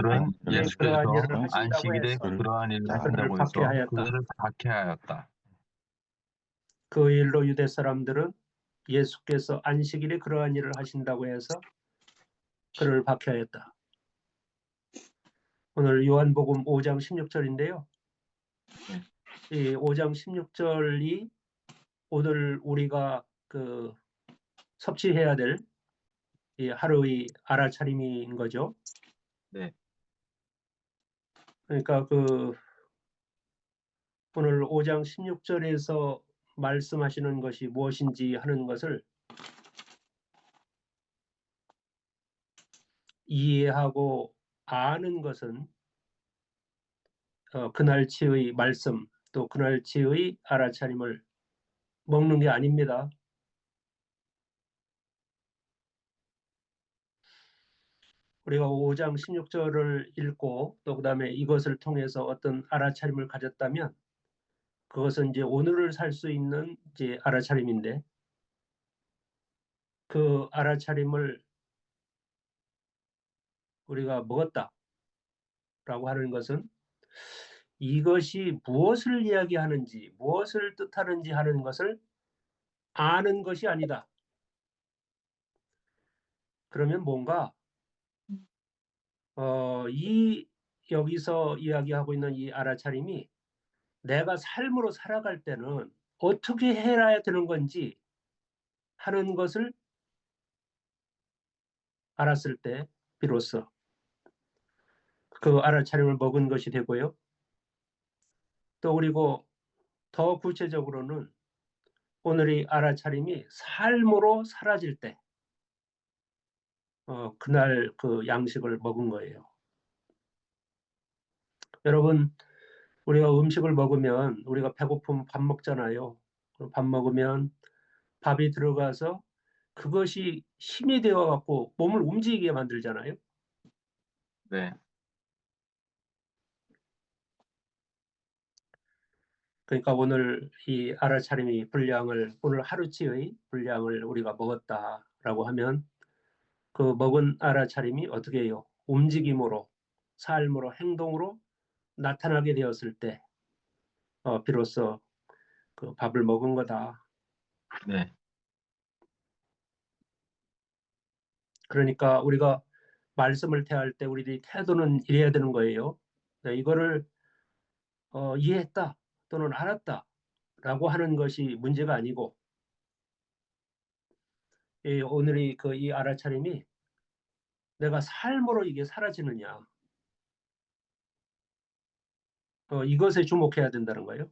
사람들은 예수께서 그러한 일을 하신다고 안식일에 해서 그러한 일을 그를 하신다고 해서 박해하였다. 그들을 박해하였다. 그 일로 유대 사람들은 예수께서 안식일에 그러한 일을 하신다고 해서 그를 박해하였다. 오늘 요한복음 5장 16절인데요. 이 5장 16절이 오늘 우리가 그 섭취해야 될 이 하루의 알아차림인 거죠. 네. 그러니까 그 오늘 5장 16절에서 말씀하시는 것이 무엇인지 하는 것을 이해하고 아는 것은 그날치의 말씀 또 그날치의 알아차림을 먹는 게 아닙니다. 우리가 5장 16절을 읽고 또 그다음에 이것을 통해서 어떤 알아차림을 가졌다면 그것은 이제 오늘을 살 수 있는 이제 알아차림인데 그 알아차림을 우리가 먹었다라고 하는 것은 이것이 무엇을 이야기하는지 무엇을 뜻하는지 하는 것을 아는 것이 아니다. 그러면 뭔가 이 여기서 이야기하고 있는 이 알아차림이 내가 삶으로 살아갈 때는 어떻게 해야 되는 건지 하는 것을 알았을 때 비로소 그 알아차림을 먹은 것이 되고요. 또 그리고 더 구체적으로는 오늘의 알아차림이 삶으로 사라질 때 그날 그 양식을 먹은 거예요. 여러분 우리가 음식을 먹으면 우리가 배고프면 밥 먹잖아요. 밥 먹으면 밥이 들어가서 그것이 힘이 되어 갖고 몸을 움직이게 만들잖아요. 네. 그러니까 오늘 이 알아차림이 분량을 오늘 하루치의 분량을 우리가 먹었다라고 하면 그 먹은 알아차림이 어떻게 해요? 움직임으로 삶으로 행동으로 나타나게 되었을 때 비로소 그 밥을 먹은 거다. 네. 그러니까 우리가 말씀을 대할 때 우리들이 태도는 이래야 되는 거예요. 네, 이거를 이해했다 또는 알았다라고 하는 것이 문제가 아니고 오늘의 그 이 알아차림이 내가 삶으로 이게 사라지느냐 이것에 주목해야 된다는 거예요.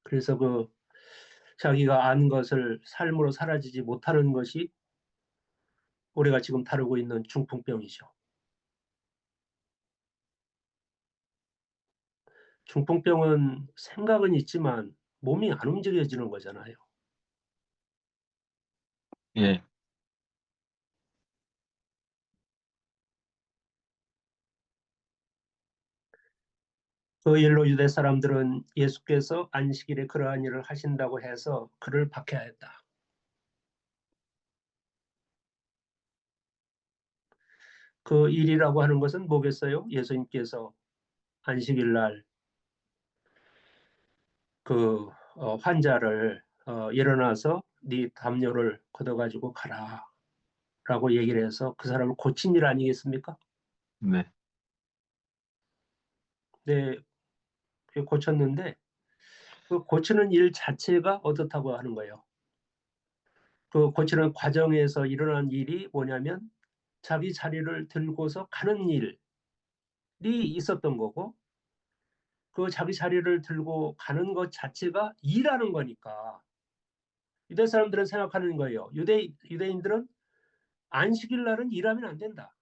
그래서 그 자기가 안 것을 삶으로 사라지지 못하는 것이 우리가 지금 다루고 있는 중풍병이죠. 중풍병은 생각은 있지만 몸이 안 움직여지는 거잖아요. 예. 그 일로 유대 사람들은 예수께서 안식일에 그러한 일을 하신다고 해서 그를 박해하였다. 그 일이라고 하는 것은 뭐겠어요? 예수님께서 안식일 날 그 환자를 일어나서 네 담요를 걷어가지고 가라 라고 얘기를 해서 그 사람을 고친 일 아니겠습니까? 네. 네, 고쳤는데 그 고치는 일 자체가 어떻다고 하는 거예요. 그 고치는 과정에서 일어난 일이 뭐냐면 자기 자리를 들고서 가는 일이 있었던 거고 그 자기 자리를 들고 가는 것 자체가 일하는 거니까 유대 사람들은 생각하는 거예요. 유대인들은 안식일 날은 일하면 안 된다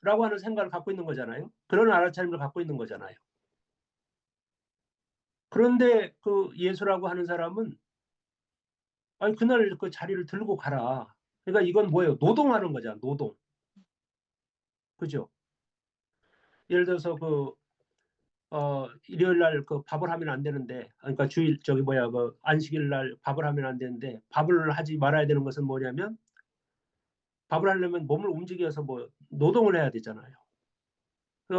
라고 하는 생각을 갖고 있는 거잖아요. 그런 알아차림을 갖고 있는 거잖아요. 그런데 그 예수라고 하는 사람은 아니 그날 그 자리를 들고 가라. 그러니까 이건 뭐예요? 노동하는 거잖아. 노동. 그죠? 예를 들어서 그 일요일 날 그 밥을 하면 안 되는데 그러니까 주일 그 안식일 날 밥을 하면 안 되는데 밥을 하지 말아야 되는 것은 뭐냐면 밥을 하려면 몸을 움직여서 뭐 노동을 해야 되잖아요.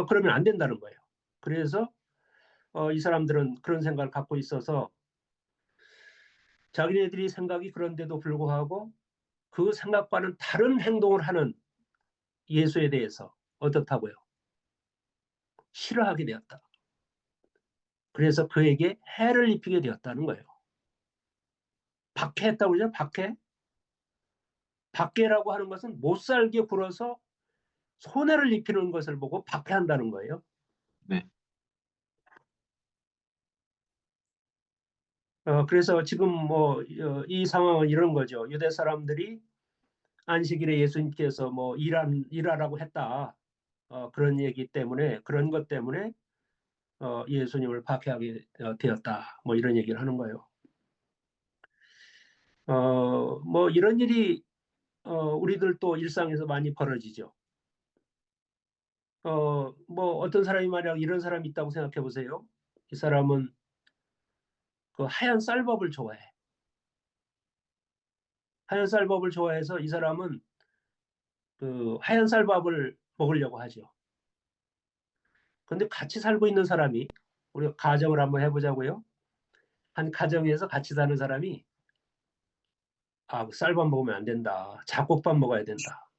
그러면 안 된다는 거예요. 그래서 이 사람들은 그런 생각을 갖고 있어서 자기네들이 생각이 그런데도 불구하고 그 생각과는 다른 행동을 하는 예수에 대해서 어떻다고요? 싫어하게 되었다. 그래서 그에게 해를 입히게 되었다는 거예요. 박해했다고 그러죠? 박해? 박해라고 하는 것은 못 살게 굴어서 손해를 입히는 것을 보고 박해한다는 거예요. 네. 그래서 지금 뭐 이 상황은 이런 거죠. 유대 사람들이 안식일에 예수님께서 뭐 일하라고 했다. 그런 얘기 때문에 그런 것 때문에 예수님을 박해하게 되었다. 뭐 이런 얘기를 하는 거예요. 뭐 이런 일이 우리들 또 일상에서 많이 벌어지죠. 뭐 어떤 사람이 만약 이런 사람이 있다고 생각해 보세요. 이 사람은 그 하얀 쌀밥을 좋아해. 하얀 쌀밥을 좋아해서 이 사람은 그 하얀 쌀밥을 먹으려고 하죠. 근데 같이 살고 있는 사람이 우리가 가정을 한번 해보자고요. 한 가정에서 같이 사는 사람이 그 쌀밥 먹으면 안 된다. 잡곡밥 먹어야 된다.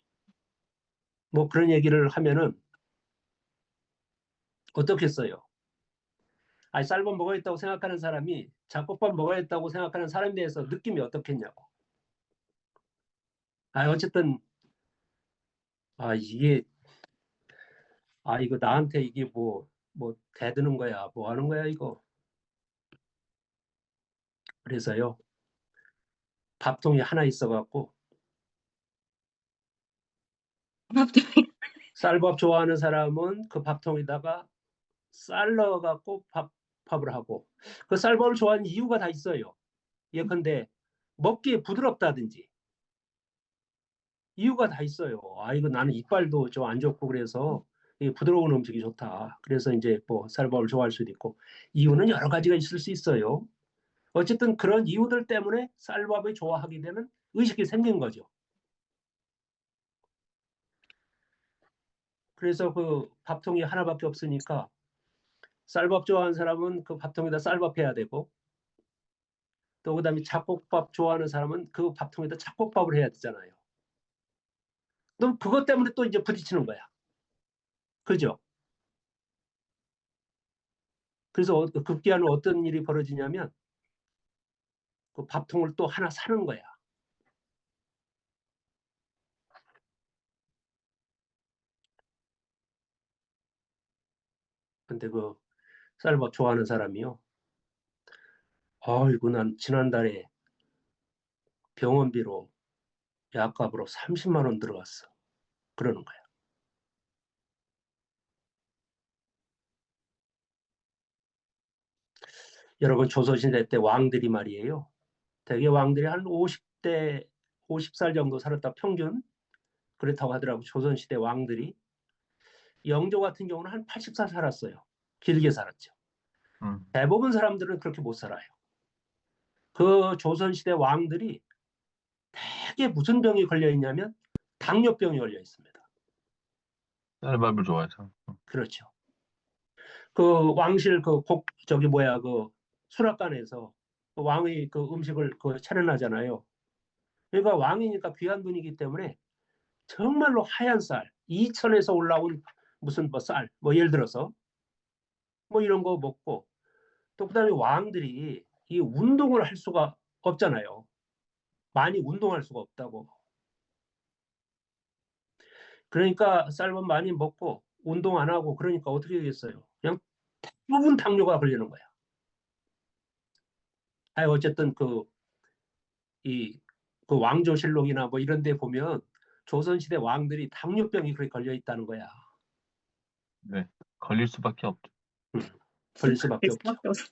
뭐 그런 얘기를 하면은 어떻겠어요? 쌀밥 먹어야겠다고 생각하는 사람이 잡곡밥 먹어야겠다고 생각하는 사람에 대해서 느낌이 어떻겠냐고. 어쨌든 이게 이거 나한테 이게 뭐 대드는 거야. 뭐 하는 거야 이거. 그래서요. 밥통이 하나 있어갖고 쌀밥 좋아하는 사람은 그 밥통에다가 쌀 넣어갖고 밥을 하고 그 쌀밥을 좋아하는 이유가 다 있어요. 예컨대 먹기에 부드럽다든지 이유가 다 있어요. 이거 나는 이빨도 좀 안 좋고 그래서 부드러운 음식이 좋다. 그래서 이제 뭐 쌀밥을 좋아할 수도 있고 이유는 여러 가지가 있을 수 있어요. 어쨌든 그런 이유들 때문에 쌀밥을 좋아하게 되는 의식이 생긴 거죠. 그래서 그 밥통이 하나밖에 없으니까 쌀밥 좋아하는 사람은 그 밥통에다 쌀밥 해야 되고 또 그다음에 잡곡밥 좋아하는 사람은 그 밥통에다 잡곡밥을 해야 되잖아요. 그럼 그것 때문에 또 이제 부딪히는 거야. 그죠? 그래서 급기야는 어떤 일이 벌어지냐면 그 밥통을 또 하나 사는 거야. 근데 그 쌀밥 좋아하는 사람이요. 이거 난 지난달에 병원비로 약값으로 30만 원 들어갔어. 그러는 거야. 여러분 조선시대 때 왕들이 말이에요. 대개 왕들이 한 50대 50살 정도 살았다 평균 그렇다고 하더라고. 조선시대 왕들이. 영조 같은 경우는 한 80살 살았어요. 길게 살았죠. 대부분 사람들은 그렇게 못 살아요. 그 조선시대 왕들이 대개 무슨 병이 걸려 있냐면 당뇨병이 걸려 있습니다. 쌀밥을 좋아해서. 그렇죠. 그 왕실 그 저기 뭐야 그 수락관에서 그 왕이 그 음식을 그 차려나잖아요. 그러니까 왕이니까 귀한 분이기 때문에 정말로 하얀 쌀, 이천에서 올라온 무슨 뭐 쌀, 뭐 예를 들어서 뭐 이런 거 먹고 또 그다음에 왕들이 이 운동을 할 수가 없잖아요. 많이 운동할 수가 없다고. 그러니까 쌀밥 많이 먹고 운동 안 하고 그러니까 어떻게 되겠어요? 그냥 대부분 당뇨가 걸리는 거야. 어쨌든 그 왕조실록이나 뭐 이런 데 보면 조선시대 왕들이 당뇨병이 그렇게 걸려 있다는 거야. 네. 걸릴 수밖에 없죠. 걸릴 수밖에 없죠.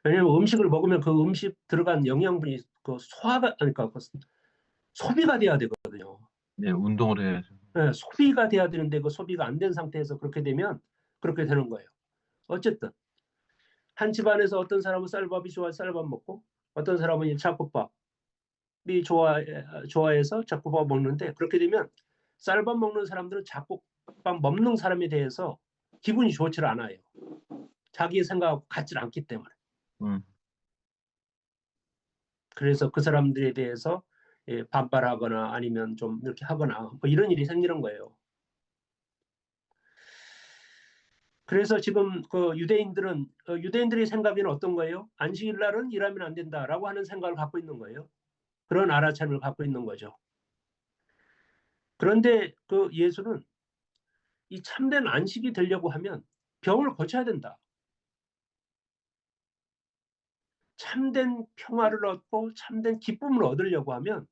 왜냐면 음식을 먹으면 그 음식 들어간 영양분이 그 그러니까 그 소비가 돼야 되거든요. 네, 운동을 해야죠. 네, 소비가 돼야 되는데 그 소비가 안 된 상태에서 그렇게 되면 그렇게 되는 거예요. 어쨌든 한 집안에서 어떤 사람은 쌀밥이 좋아 쌀밥 먹고 어떤 사람은 잡곡밥 좋아해서 잡곡밥 먹는데, 그렇게 되면 쌀밥 먹는 사람들은 잡곡밥 먹는 사람에 대해서 기분이 좋지 않아요. 자기 생각하고 같지 않기 때문에. 음, 그래서 그 사람들에 대해서 반발하거나 아니면 좀 이렇게 하거나 뭐 이런 일이 생기는 거예요. 그래서 지금 그 유대인들의 생각에는 어떤 거예요? 안식일 날은 일하면 안 된다라고 하는 생각을 갖고 있는 거예요. 그런 알아차림을 갖고 있는 거죠. 그런데 그 예수는 이 참된 안식이 되려고 하면 병을 고쳐야 된다. 참된 평화를 얻고 참된 기쁨을 얻으려고 하면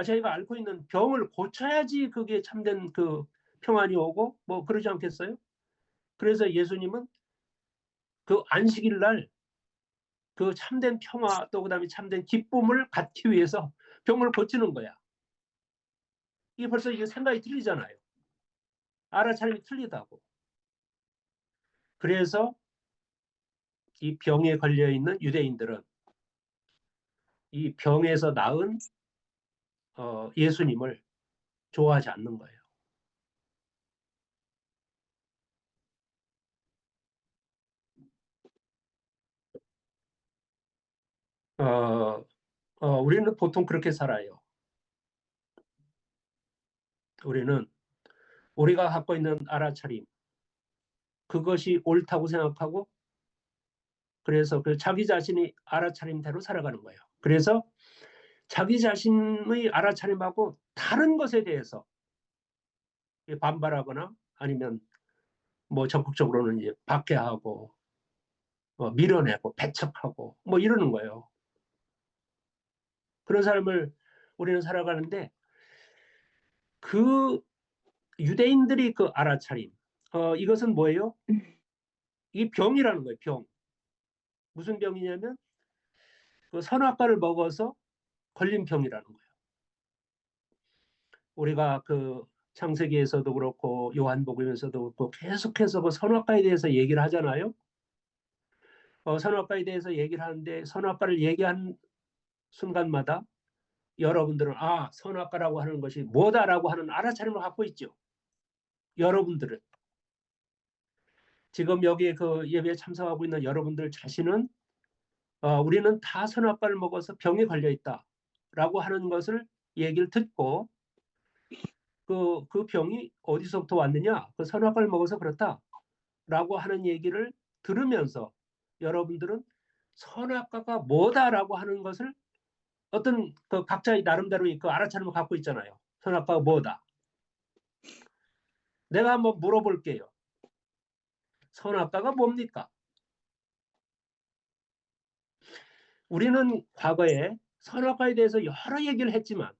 저희가 앓고 있는 병을 고쳐야지 그게 참된 그 평안이 오고 뭐 그러지 않겠어요? 그래서 예수님은 그 안식일 날 그 참된 평화 또 그다음에 참된 기쁨을 갖기 위해서 병을 고치는 거야. 이게 벌써 이게 생각이 틀리잖아요. 알아차림이 틀리다고. 그래서 이 병에 걸려 있는 유대인들은 이 병에서 나은 예수님을 좋아하지 않는 거예요. 어, 우리는 보통 그렇게 살아요. 우리는 우리가 갖고 있는 알아차림, 그것이 옳다고 생각하고, 그래서 그 자기 자신이 알아차림대로 살아가는 거예요. 그래서 자기 자신의 알아차림하고 다른 것에 대해서 반발하거나 아니면 뭐 적극적으로는 이제 박해하고 밀어내고 배척하고 뭐 이러는 거예요. 그런 삶을 우리는 살아가는데, 그 유대인들이 그 알아차림, 이것은 뭐예요? 이게 병이라는 거예요. 병. 무슨 병이냐면 그 선악과를 먹어서 걸린 병이라는 거예요. 우리가 그 창세기에서도 그렇고 요한복음에서도 그렇고 계속해서 그 선악과에 대해서 얘기를 하잖아요. 선악과에 대해서 얘기를 하는데 선악과를 얘기한 순간마다 여러분들은 선악과라고 하는 것이 뭐다라고 하는 알아차림을 갖고 있죠. 여러분들은 지금 여기에 그 예배에 참석하고 있는 여러분들 자신은 우리는 다 선악과를 먹어서 병에 걸려 있다라고 하는 것을 얘기를 듣고 그 병이 어디서부터 왔느냐? 그 선악과를 먹어서 그렇다라고 하는 얘기를 들으면서 여러분들은 선악과가 뭐다라고 하는 것을 어떤 그 각자의 나름대로의 그 알아차림을 갖고 있잖아요. 선악과가 뭐다? 내가 한번 물어볼게요. 선악과가 뭡니까? 우리는 과거에 선악과에 대해서 여러 얘기를 했지만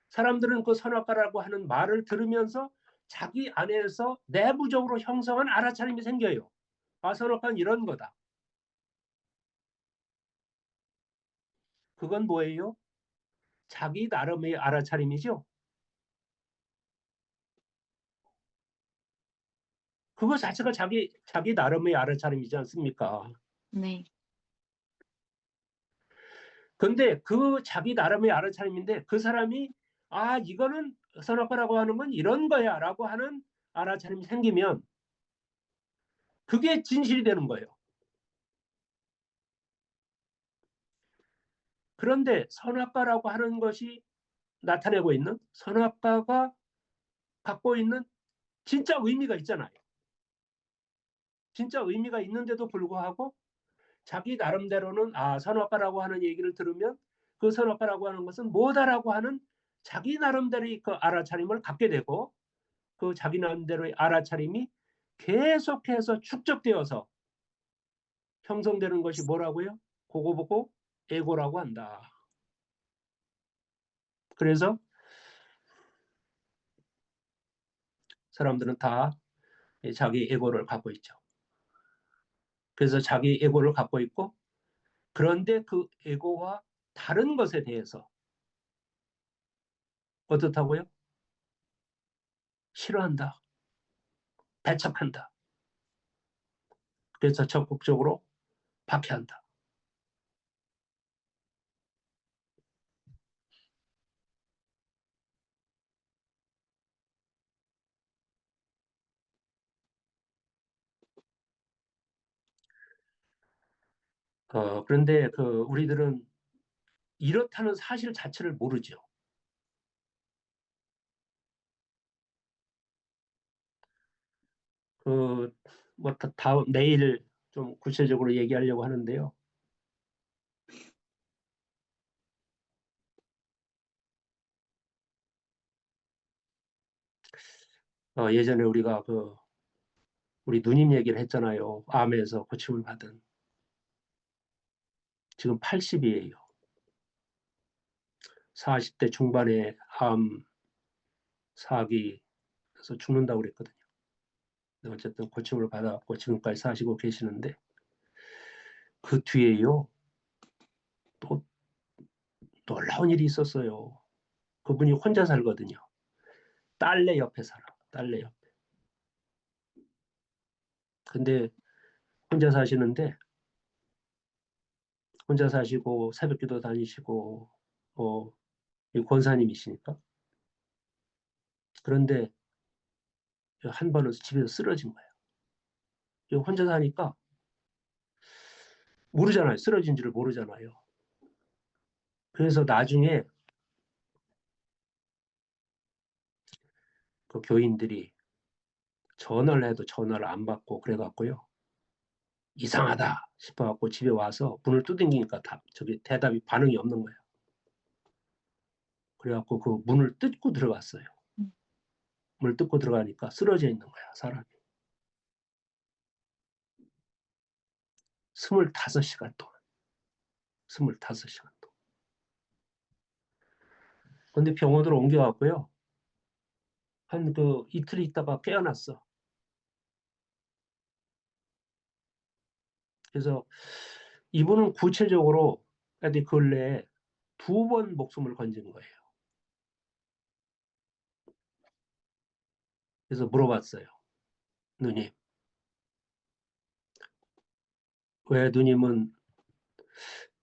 사람들은 그 선악과라고 하는 말을 들으면서 자기 안에서 내부적으로 형성한 알아차림이 생겨요. 선악과는 이런 거다. 그건 뭐예요? 자기 나름의 알아차림이죠. 그거 자체가 자기 나름의 알아차림이지 않습니까? 네. 근데 그 자기 나름의 알아차림인데 그 사람이 이거는 선악과라고 하는 건 이런 거야 라고 하는 알아차림이 생기면 그게 진실이 되는 거예요. 그런데 선악과라고 하는 것이 나타내고 있는 선악과가 갖고 있는 진짜 의미가 있잖아요. 진짜 의미가 있는데도 불구하고 자기 나름대로는 선악과라고 하는 얘기를 들으면 그 선악과라고 하는 것은 뭐다라고 하는 자기 나름대로의 그 알아차림을 갖게 되고 그 자기 나름대로의 알아차림이 계속해서 축적되어서 형성되는 것이 뭐라고요? 그거 보고 에고라고 한다. 그래서 사람들은 다 자기 에고를 갖고 있죠. 그래서 자기 에고를 갖고 있고, 그런데 그 에고와 다른 것에 대해서 어떻다고요? 싫어한다. 배척한다. 그래서 적극적으로 박해한다. 그런데 우리들은 이렇다는 사실 자체를 모르죠. 뭐 다음 내일 좀 구체적으로 얘기하려고 하는데요. 예전에 우리가 우리 누님 얘기를 했잖아요. 암에서 고침을 받은. 지금 80이에요. 40대 중반에 암 사기에서 죽는다고 그랬거든요. 어쨌든 고침을 받아갖고 지금까지 사시고 계시는데 그 뒤에요. 또 놀라운 일이 있었어요. 그분이 혼자 살거든요. 딸내 옆에 살아. 딸내 옆에. 근데 혼자 사시는데 혼자 사시고 새벽기도 다니시고 권사님이시니까. 그런데 한 번은 집에서 쓰러진 거예요. 혼자 사니까 모르잖아요. 쓰러진지를 모르잖아요. 그래서 나중에 그 교인들이 전화를 해도 전화를 안 받고 그래갖고요. 이상하다 싶어갖고 집에 와서 문을 두드리니까 저기 대답이 반응이 없는 거예요. 그래갖고 그 문을 뜯고 들어갔어요. 문을 뜯고 들어가니까 쓰러져 있는 거야, 사람이. 25시간 동안. 25시간 동안. 근데 병원으로 옮겨갔고요. 한 이틀 있다가 깨어났어. 그래서 이분은 구체적으로 근래에 2번 목숨을 건진 거예요. 그래서 물어봤어요. 누님. 왜 누님은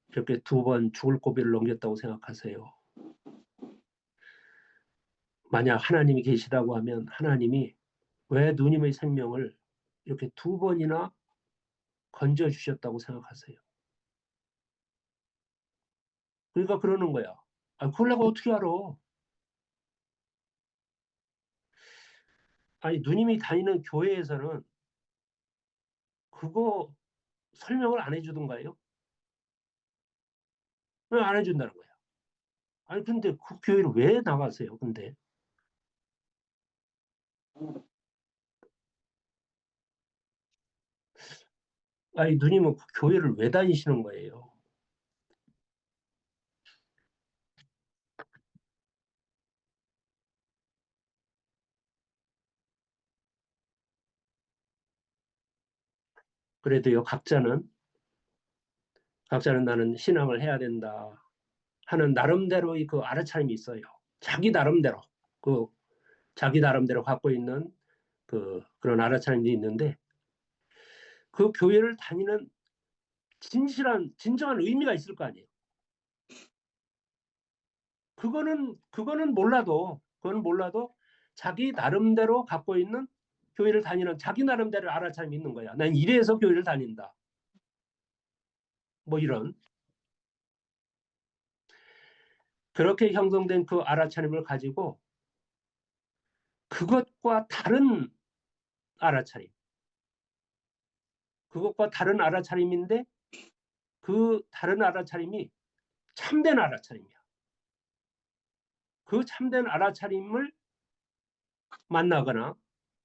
이렇게 2번 죽을 고비를 넘겼다고 생각하세요? 만약 하나님이 계시다고 하면 하나님이 왜 누님의 생명을 이렇게 2번이나 건져주셨다고 생각하세요? 그러니까 그러는 거야. 그걸 내가 어떻게 알아? 아니, 누님이 다니는 교회에서는 그거 설명을 안 해주던가요? 왜 안 해준다는 거야? 아니, 근데 그 교회를 왜 나가세요, 근데? 아니, 누님은 그 교회를 왜 다니시는 거예요? 그래도요, 각자는 나는 신앙을 해야 된다 하는 나름대로의 그 알아차림이 있어요. 자기 나름대로, 그, 자기 나름대로 갖고 있는 그런 알아차림이 있는데, 그 교회를 다니는 진정한 의미가 있을 거 아니에요. 그거는 몰라도 자기 나름대로 갖고 있는 교회를 다니는 자기 나름대로 알아차림이 있는 거야. 난 이래서 교회를 다닌다. 뭐 이런. 그렇게 형성된 그 알아차림을 가지고 그것과 다른 알아차림. 그것과 다른 알아차림인데 그 다른 알아차림이 참된 알아차림이야. 그 참된 알아차림을 만나거나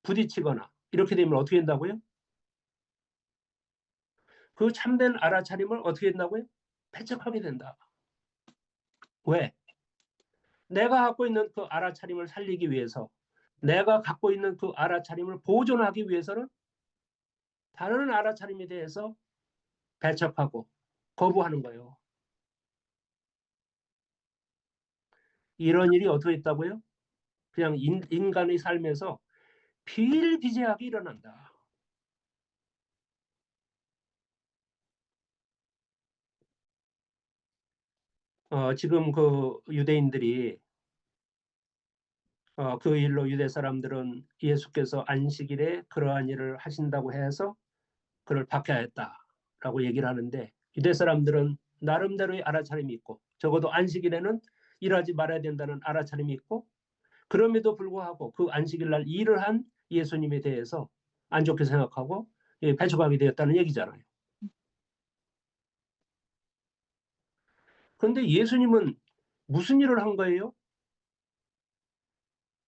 부딪히거나 이렇게 되면 어떻게 된다고요? 그 참된 알아차림을 어떻게 된다고요? 배척하게 된다. 왜? 내가 갖고 있는 그 알아차림을 살리기 위해서, 내가 갖고 있는 그 알아차림을 보존하기 위해서는 다른 알아차림에 대해서 배척하고 거부하는 거예요. 이런 일이 어떻게 있다고요? 그냥 인간의 삶에서 비일비재하게 일어난다. 지금 그 유대인들이 그 일로 유대 사람들은 예수께서 안식일에 그러한 일을 하신다고 해서 그를 박해했다라고 얘기를 하는데 유대 사람들은 나름대로의 알아차림이 있고 적어도 안식일에는 일하지 말아야 된다는 알아차림이 있고 그럼에도 불구하고 그 안식일 날 일을 한 예수님에 대해서 안 좋게 생각하고 배척하게 되었다는 얘기잖아요. 그런데 예수님은 무슨 일을 한 거예요?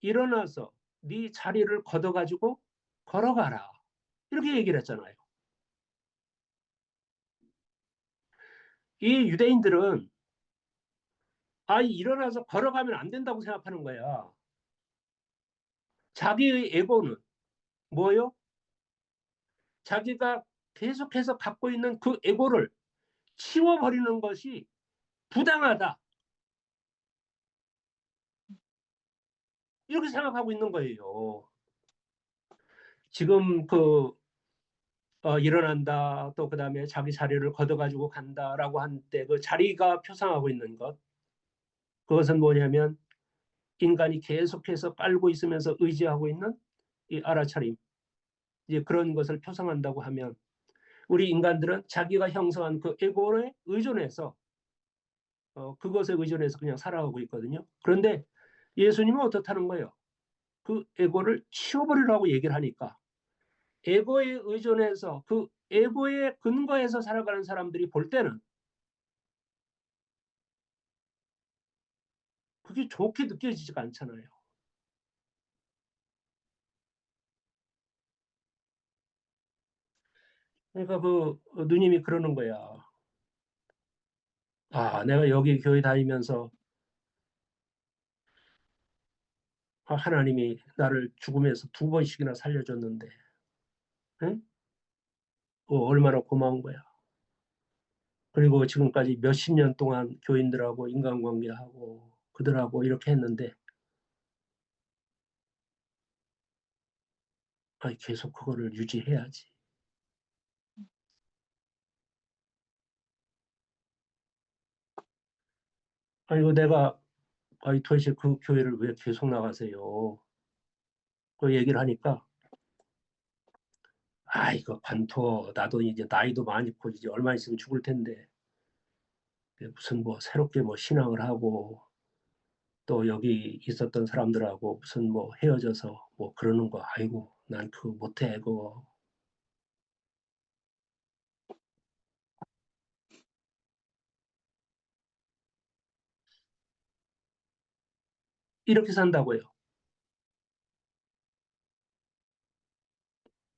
일어나서 네 자리를 걷어가지고 걸어가라. 이렇게 얘기를 했잖아요. 이 유대인들은 일어나서 걸어가면 안 된다고 생각하는 거야. 자기의 에고는 뭐요? 자기가 계속해서 갖고 있는 그 에고를 치워버리는 것이 부당하다. 이렇게 생각하고 있는 거예요. 지금 일어난다, 또 그 다음에 자기 자리를 걷어가지고 간다라고 한 때 그 자리가 표상하고 있는 것, 그것은 뭐냐면 인간이 계속해서 깔고 있으면서 의지하고 있는 이 알아차림, 이제 그런 것을 표상한다고 하면 우리 인간들은 자기가 형성한 그 에고에 의존해서 그것에 의존해서 그냥 살아가고 있거든요. 그런데 예수님은 어떻다는 거예요? 그 에고를 치워버리라고 얘기를 하니까 에고에 의존해서 그 에고에 근거해서 살아가는 사람들이 볼 때는 그게 좋게 느껴지지가 않잖아요. 그러니까 누님이 그러는 거야. 내가 여기 교회 다니면서 하나님이 나를 죽음에서 2번씩이나 살려줬는데, 응? 얼마나 고마운 거야. 그리고 지금까지 몇십 년 동안 교인들하고 인간관계하고 그들하고 이렇게 했는데, 계속 그거를 유지해야지. 이거 내가, 도대체 그 교회를 왜 계속 나가세요? 그 얘기를 하니까, 이거 관둬. 나도 이제 나이도 많고 이제 얼마 있으면 죽을 텐데, 무슨 뭐 새롭게 뭐 신앙을 하고, 또 여기 있었던 사람들하고 무슨 뭐 헤어져서 뭐 그러는 거, 아이고, 난 그거 못해, 그거. 이렇게 산다고요.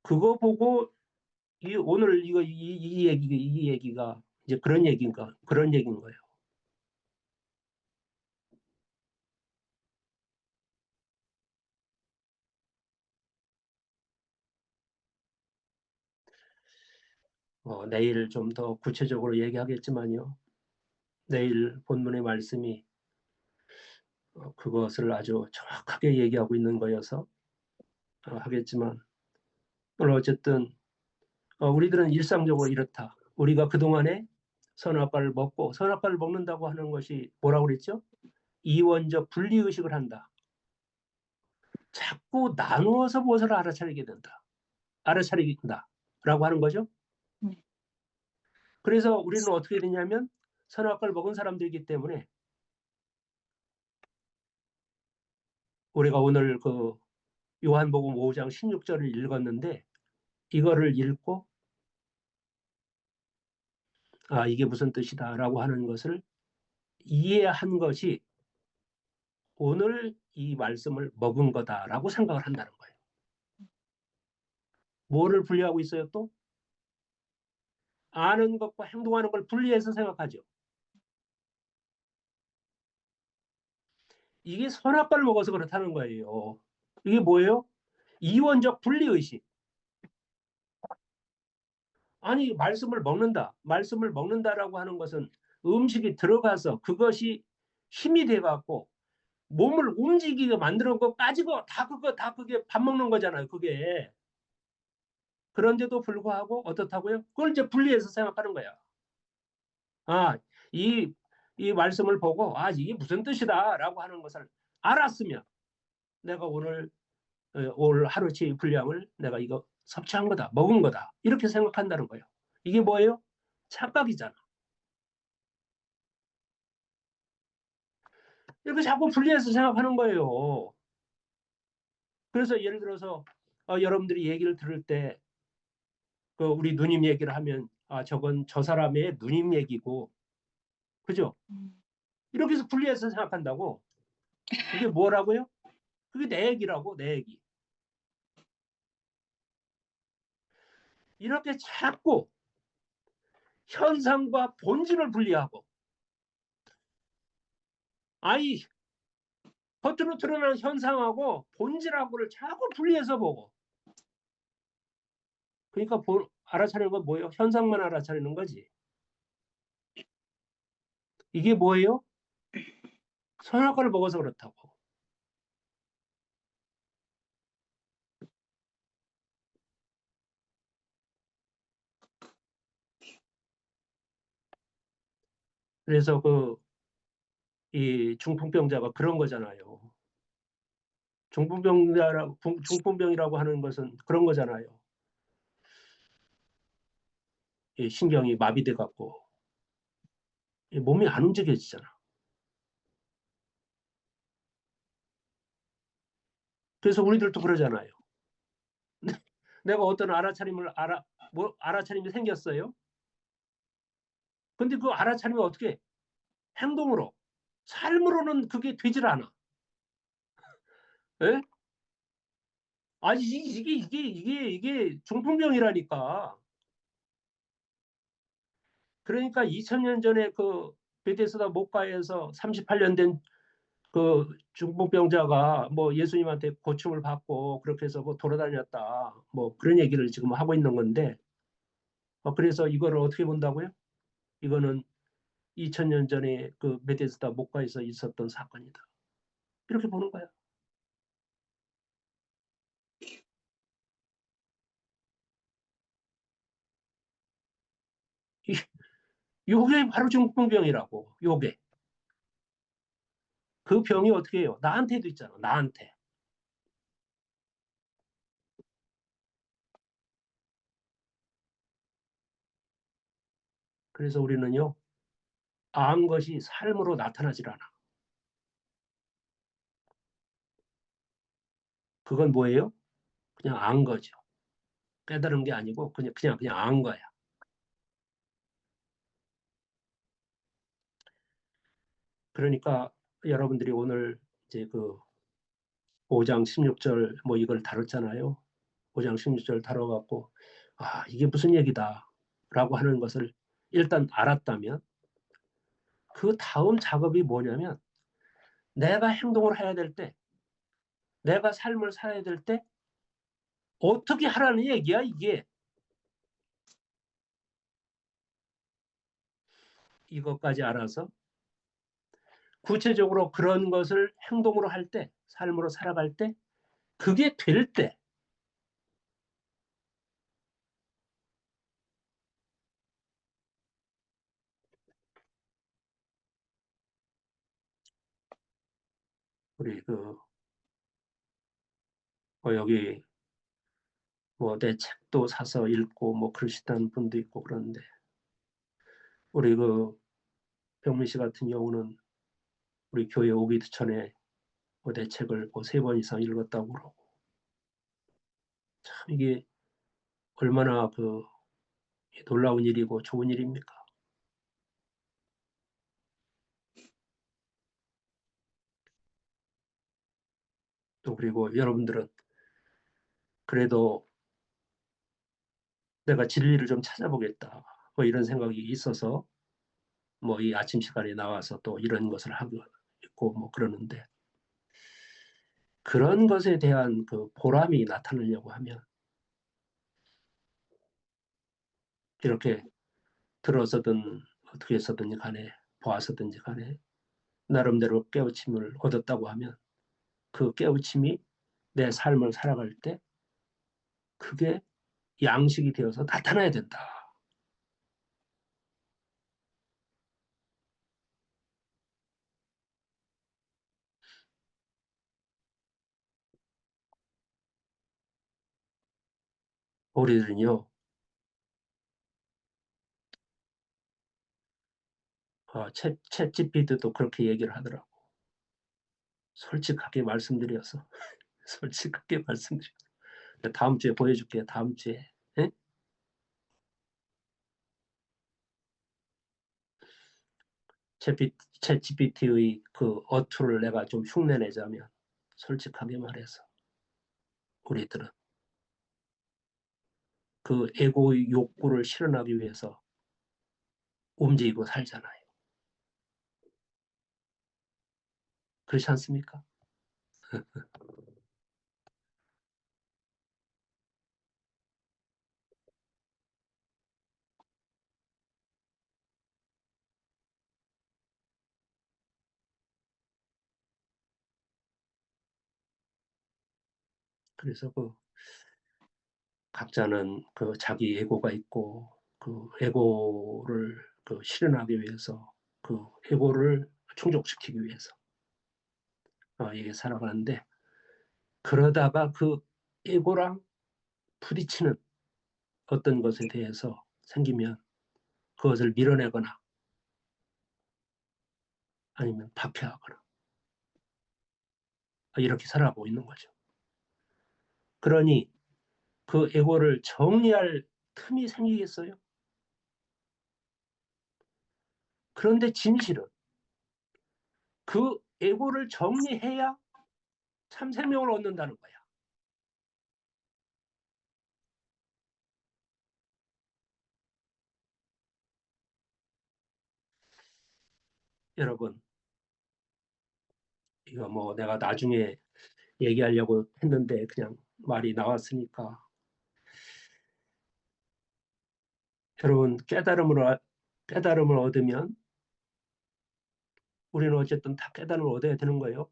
그거 보고, 오늘 이 얘기가 이제 그런 얘기인 거예요. 내일 좀 더 구체적으로 얘기하겠지만요. 내일 본문의 말씀이 그것을 아주 정확하게 얘기하고 있는 거여서 하겠지만, 오늘 어쨌든 우리들은 일상적으로 이렇다. 우리가 그동안에 선악과를 먹고, 선악과를 먹는다고 하는 것이 뭐라고 그랬죠? 이원적 분리의식을 한다. 자꾸 나누어서 무엇을 알아차리게 된다. 알아차리긴다. 라고 하는 거죠. 그래서 우리는 어떻게 되냐면 선악과를 먹은 사람들이기 때문에 우리가 오늘 요한복음 5장 16절을 읽었는데 이거를 읽고 이게 무슨 뜻이다라고 하는 것을 이해한 것이 오늘 이 말씀을 먹은 거다라고 생각을 한다는 거예요. 뭐를 분리하고 있어요 또? 아는 것과 행동하는 걸 분리해서 생각하죠. 이게 선악과를 먹어서 그렇다는 거예요. 이게 뭐예요? 이원적 분리의식. 말씀을 먹는다. 말씀을 먹는다라고 하는 것은 음식이 들어가서 그것이 힘이 돼갖고 몸을 움직이게 만드는 거 빠지고 다 그게 밥 먹는 거잖아요. 그게. 그런데도 불구하고 어떻다고요? 그걸 이제 분리해서 생각하는 거야. 아, 이, 이 말씀을 보고, 이게 무슨 뜻이다 라고 하는 것을 알았으면 내가 올 하루치 분량을 내가 이거 섭취한 거다, 먹은 거다. 이렇게 생각한다는 거예요. 이게 뭐예요? 착각이잖아. 이렇게 자꾸 분리해서 생각하는 거예요. 그래서 예를 들어서 여러분들이 얘기를 들을 때 그 우리 누님 얘기를 하면 저건 저 사람의 누님 얘기고 그죠? 음. 이렇게 해서 분리해서 생각한다고. 그게 뭐라고요? 그게 내 얘기라고 내 얘기. 이렇게 자꾸 현상과 본질을 분리하고 아이 겉으로 드러나는 현상하고 본질하고를 자꾸 분리해서 보고 그러니까 알아차리는 건 뭐예요? 현상만 알아차리는 거지. 이게 뭐예요? 선악과를 먹어서 그렇다고. 그래서 이 중풍병자가 그런 거잖아요. 중풍병이라고 하는 것은 그런 거잖아요. 이 신경이 마비돼 갖고 몸이 안 움직여지잖아. 그래서 우리들도 그러잖아요. 내가 어떤 알아차림이 생겼어요. 근데 그 알아차림이 어떻게 행동으로 삶으로는 그게 되질 않아. 에? 아니 이게 중풍병이라니까. 그러니까 2000년 전에 그 베데스다 목가에서 38년 된 그 중풍병자가 뭐 예수님한테 고침을 받고 그렇게 해서 뭐 돌아다녔다. 뭐 그런 얘기를 지금 하고 있는 건데 그래서 이거를 어떻게 본다고요? 이거는 2000년 전에 그 베데스다 목가에서 있었던 사건이다. 이렇게 보는 거야. 요게 바로 중풍병이라고. 요게. 그 병이 어떻게 해요? 나한테도 있잖아. 나한테. 그래서 우리는요. 안 것이 삶으로 나타나질 않아. 그건 뭐예요? 그냥 안 거죠. 깨달은 게 아니고 그냥 안 거야. 그러니까 여러분들이 오늘 이제 그 5장 16절 뭐 이걸 다뤘잖아요. 5장 16절 다뤄갖고 이게 무슨 얘기다라고 하는 것을 일단 알았다면 그 다음 작업이 뭐냐면 내가 행동을 해야 될 때, 내가 삶을 살아야 될 때 어떻게 하라는 얘기야 이게. 이것까지 알아서 구체적으로 그런 것을 행동으로 할 때, 삶으로 살아갈 때, 그게 될 때, 우리 여기 뭐 내 책도 사서 읽고 뭐 그러시다는 분도 있고 그런데 우리 병민 씨 같은 경우는 우리 교회 오기 전에 뭐 내 책을 뭐 3번 이상 읽었다고 그러고 참 이게 얼마나 놀라운 일이고 좋은 일입니까? 또 그리고 여러분들은 그래도 내가 진리를 좀 찾아보겠다. 뭐 이런 생각이 있어서 뭐 이 아침 시간에 나와서 또 이런 것을 하고 있고 뭐 그러는데 그런 것에 대한 그 보람이 나타나려고 하면 이렇게 들어서든 어떻게 해서든지 간에 보아서든지 간에 나름대로 깨우침을 얻었다고 하면 그 깨우침이 내 삶을 살아갈 때 그게 양식이 되어서 나타나야 된다. 우리들은요, 챗 GPT도 그렇게 얘기를 하더라고. 솔직하게 말씀드려서 솔직하게 말씀드려. 다음 주에 보여줄게요. 다음 주에. 예? 챗 GPT의 그 어투를 내가 좀 흉내내자면 솔직하게 말해서 우리들은 그 에고의 욕구를 실현하기 위해서 움직이고 살잖아요. 그렇지 않습니까? 그래서 그 각자는 그 자기 에고가 있고 그 에고를 그 실현하기 위해서 그 에고를 충족시키기 위해서 이게 살아가는데 그러다가 그 에고랑 부딪히는 어떤 것에 대해서 생기면 그것을 밀어내거나 아니면 박해하거나 이렇게 살아가고 있는 거죠. 그러니 그 에고를 정리할 틈이 생기겠어요? 그런데 진실은 그 에고를 정리해야 참 생명을 얻는다는 거야. 여러분, 이거 뭐 내가 나중에 얘기하려고 했는데 그냥 말이 나왔으니까 여러분 깨달음을 얻으면 우리는 어쨌든 다 깨달음을 얻어야 되는 거예요.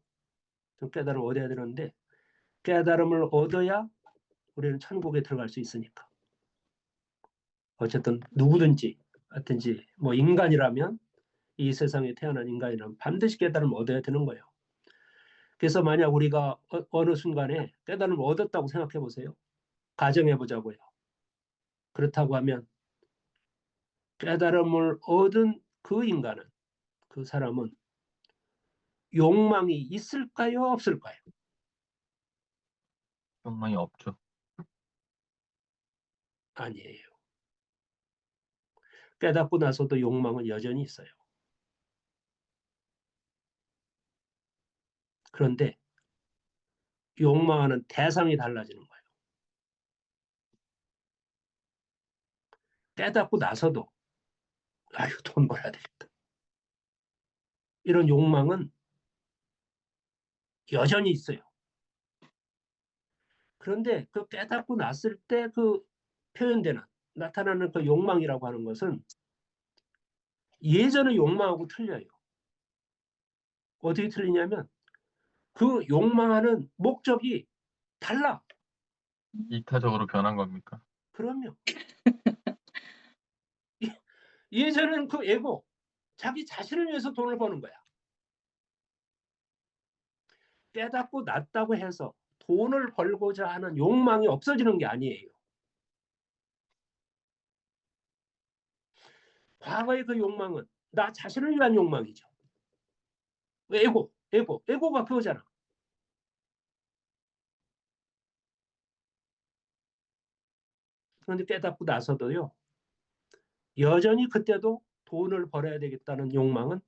깨달음을 얻어야 되는데 깨달음을 얻어야 우리는 천국에 들어갈 수 있으니까. 어쨌든 누구든지 하든지 뭐 인간이라면 이 세상에 태어난 인간이라면 반드시 깨달음을 얻어야 되는 거예요. 그래서 만약 우리가 어느 순간에 깨달음을 얻었다고 생각해 보세요. 가정해 보자고요. 그렇다고 하면 깨달음을 얻은 그 인간은 그 사람은 욕망이 있을까요? 없을까요? 욕망이 없죠. 아니에요. 깨닫고 나서도 욕망은 여전히 있어요. 그런데 욕망하는 대상이 달라지는 거예요. 깨닫고 나서도 아유 돈 벌어야 되겠다. 이런 욕망은 여전히 있어요. 그런데 그 깨닫고 났을 때 그 표현되는 나타나는 그 욕망이라고 하는 것은 예전의 욕망하고 틀려요. 어떻게 틀리냐면 그 욕망하는 목적이 달라. 이타적으로 변한 겁니까? 그러면 예전에는 그 에고 자기 자신을 위해서 돈을 버는 거야. 깨닫고 났다고 해서 돈을 벌고자 하는 욕망이 없어지는 게 아니에요. 과거의 그 욕망은 나 자신을 위한 욕망이죠. 에고가 그거잖아. 그런데 깨닫고 나서도요. 여전히 그때도 돈을 벌어야 되겠다는 욕망은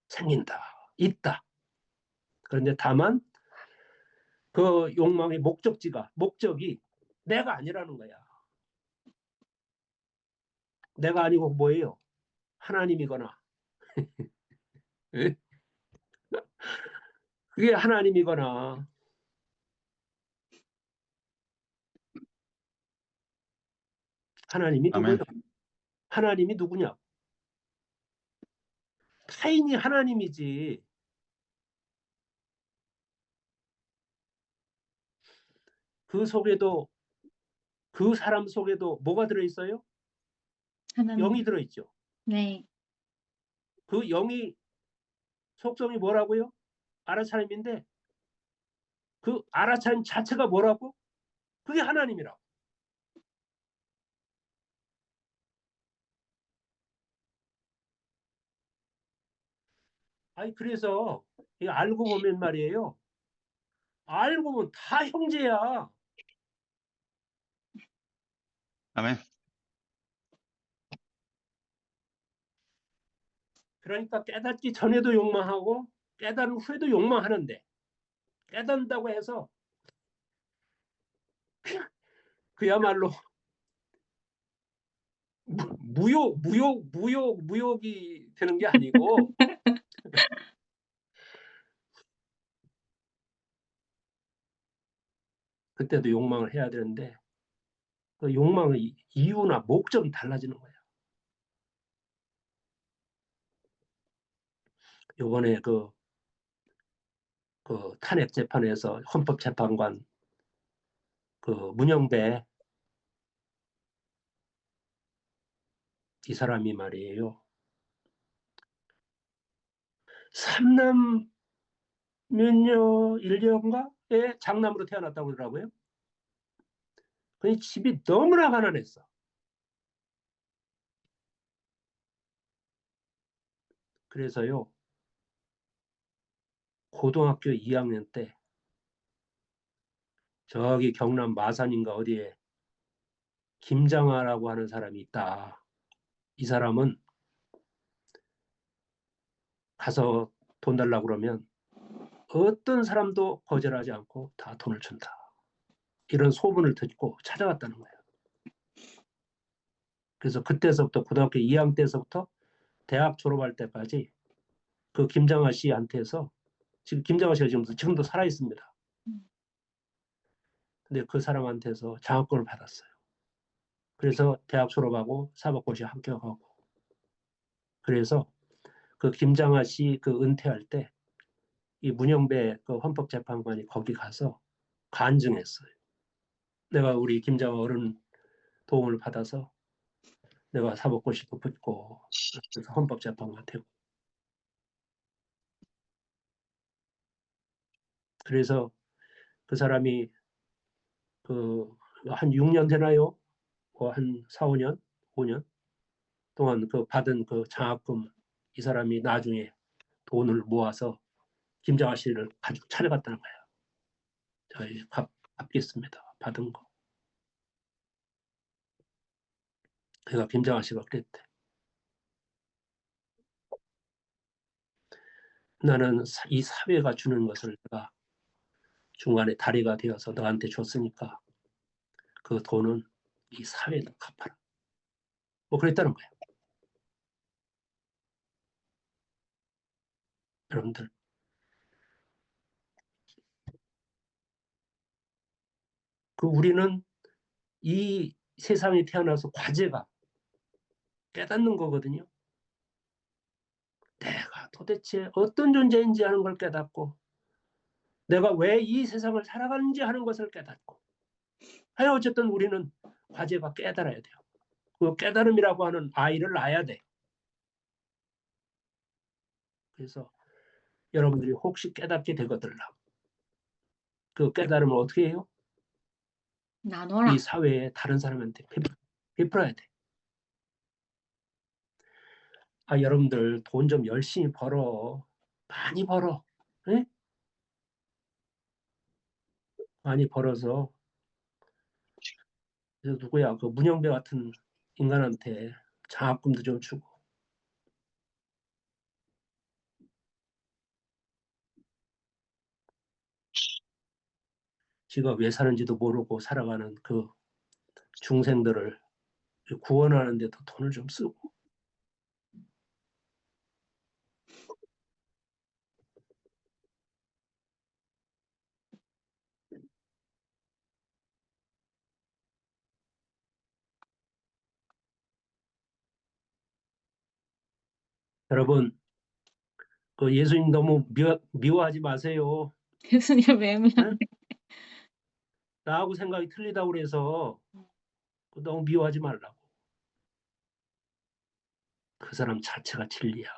생긴다. 있다. 그런데 다만 그 욕망의 목적이 내가 아니라는 거야. 내가 아니고 뭐예요? 하나님이거나 그게 하나님이거나 하나님이 누구예요? 아멘. 하나님이 누구냐? 타인이 하나님이지. 그 속에도 그 사람 속에도 뭐가 들어있어요? 영이 하나님. 들어있죠. 네. 그 영이 속성이 뭐라고요? 알아차림인데 그 알아차림 자체가 뭐라고? 그게 하나님이라고. 아니 그래서 이거 알고 보면 말이에요. 알고 보면 다 형제야. 아멘. 그러니까 깨닫기 전에도 욕망하고 깨달은 후에도 욕망하는데, 깨닫는다고 해서 그야말로 무욕이 되는 게 아니고, 그때도 욕망을 해야 되는데 그 욕망의 이유나 목적이 달라지는 거예요. 요번에 그 탄핵 재판에서 헌법재판관 그 문영배 이 사람이 말이에요. 삼남 몇녀 일녀인가의 장남으로 태어났다고 그러더라고요. 그 집이 너무나 가난했어. 그래서요, 고등학교 2학년 때 저기 경남 마산인가 어디에 김장하라고 하는 사람이 있다. 이 사람은 가서 돈 달라고 그러면 어떤 사람도 거절하지 않고 다 돈을 준다. 이런 소문을 듣고 찾아갔다는 거예요. 그래서 그때서부터 고등학교 2학년 때서부터 대학 졸업할 때까지 그 김장하 씨한테서, 지금 김장하 씨가 지금도 살아 있습니다. 근데 그 사람한테서 장학금을 받았어요. 그래서 대학 졸업하고 사법고시 합격하고, 그래서 그 김장하 씨 그 은퇴할 때 이 문영배 그 헌법재판관이 거기 가서 간증했어요. 내가 우리 김장하 어른 도움을 받아서 내가 사법고시도 붙고 그래서 헌법재판관 되고, 그래서 그 사람이 그 한 6년 되나요? 한 4, 5년, 5년 동안 그 받은 그 장학금, 이 사람이 나중에 돈을 모아서 김장하 씨를 가지고 찾아갔다는 거예요. 저희 갚겠습니다. 받은 거. 그러니까 김장하 씨가 그랬대. 나는 이 사회가 주는 것을 내가 중간에 다리가 되어서 너한테 줬으니까 그 돈은 이 사회에다 갚아라. 뭐 그랬다는 거예요. 여러분들, 그 우리는 이 세상에 태어나서 과제가 깨닫는 거거든요. 내가 도대체 어떤 존재인지 하는 걸 깨닫고, 내가 왜 이 세상을 살아가는지 하는 것을 깨닫고, 하여 어쨌든 우리는 과제가 깨달아야 돼요. 그 깨달음이라고 하는 아이를 낳아야 돼. 그래서 여러분들이 혹시 깨닫게 되거들라, 그 깨달음을 어떻게 해요? 나눠라. 이 사회에 다른 사람한테 베풀어야 돼. 아, 여러분들 돈 좀 열심히 벌어. 많이 벌어. 네? 많이 벌어서 누구야, 그 문영배 같은 인간한테 장학금도 좀 주고, 지가 왜 사는지도 모르고 살아가는 그 중생들을 구원하는 데도 돈을 좀 쓰고. 여러분, 그 예수님 너무 미워하지 마세요. 예수님 외면. 네? 나하고 생각이 틀리다고 그래서 너무 미워하지 말라고. 그 사람 자체가 진리야.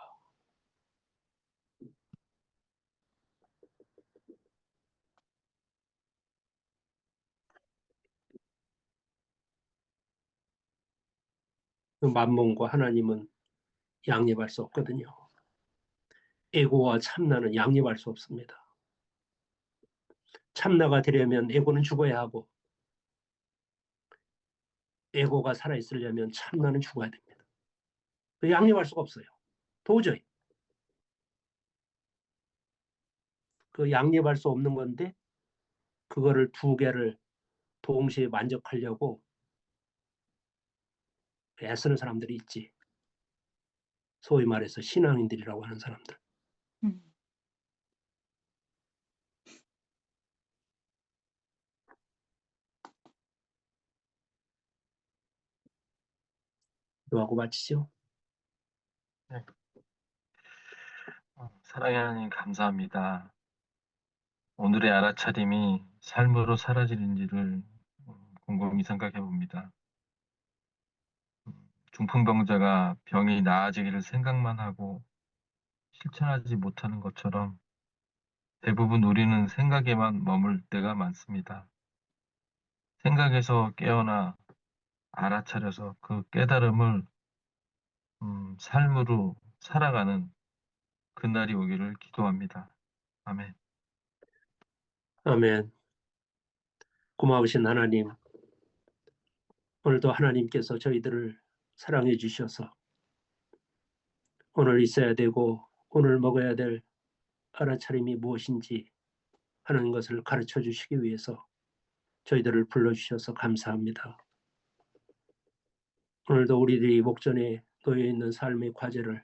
그 만몬과 하나님은 양립할 수 없거든요. 에고와 참나는 양립할 수 없습니다. 참나가 되려면 에고는 죽어야 하고 에고가 살아있으려면 참나는 죽어야 됩니다. 양립할 수가 없어요. 도저히. 그 양립할 수 없는 건데 그거를 두 개를 동시에 만족하려고 애쓰는 사람들이 있지. 소위 말해서 신앙인들이라고 하는 사람들. 음. 기도하고 마치죠. 사랑의 하나님 감사합니다. 오늘의 알아차림이 삶으로 사라지는지를 곰곰이 생각해 봅니다. 중풍병자가 병이 나아지기를 생각만 하고 실천하지 못하는 것처럼 대부분 우리는 생각에만 머물 때가 많습니다. 생각에서 깨어나 알아차려서 그 깨달음을 삶으로 살아가는 그날이 오기를 기도합니다. 아멘. 아멘. 고마우신 하나님, 오늘도 하나님께서 저희들을 사랑해 주셔서 오늘 있어야 되고 오늘 먹어야 될 알아차림이 무엇인지 하는 것을 가르쳐 주시기 위해서 저희들을 불러주셔서 감사합니다. 오늘도 우리들이 목전에 놓여 있는 삶의 과제를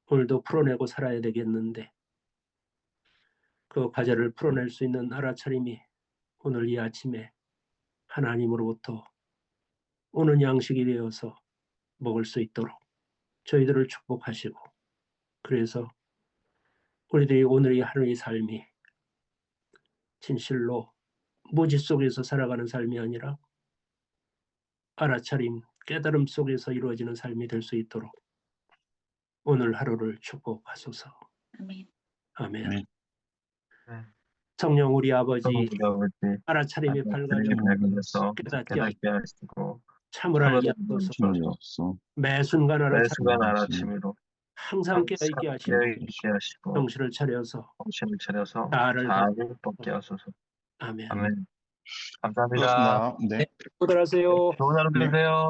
오늘도 풀어내고 살아야 되겠는데 그 과제를 풀어낼 수 있는 알아차림이 오늘 이 아침에 하나님으로부터 오는 양식이 되어서 먹을 수 있도록 저희들을 축복하시고 그래서 우리들이 오늘 이 하루의 삶이 진실로 무지 속에서 살아가는 삶이 아니라 알아차림, 깨달음 속에서 이루어지는 삶이 될 수 있도록 오늘 하루를 축복하소서. 아멘. 아멘. 네. 성령 우리 아버지 우리 아버지 알아차림이 밝아져 밝아져서 깨닫게 하시고 깨닫게 하시고 참을 알게 하소서. 주옵소서. 매 순간 알아차림 매순간 알아침으로 항상 깨어있게 하시고 깨어있게 하시고 정신을 차려서 정신을 차려서 나를 자아를 뽑게 하소서. 아멘. 아멘. 감사합니다. 수고하셨습니다. 네. 수고들 하세요. 좋은 하루 되세요.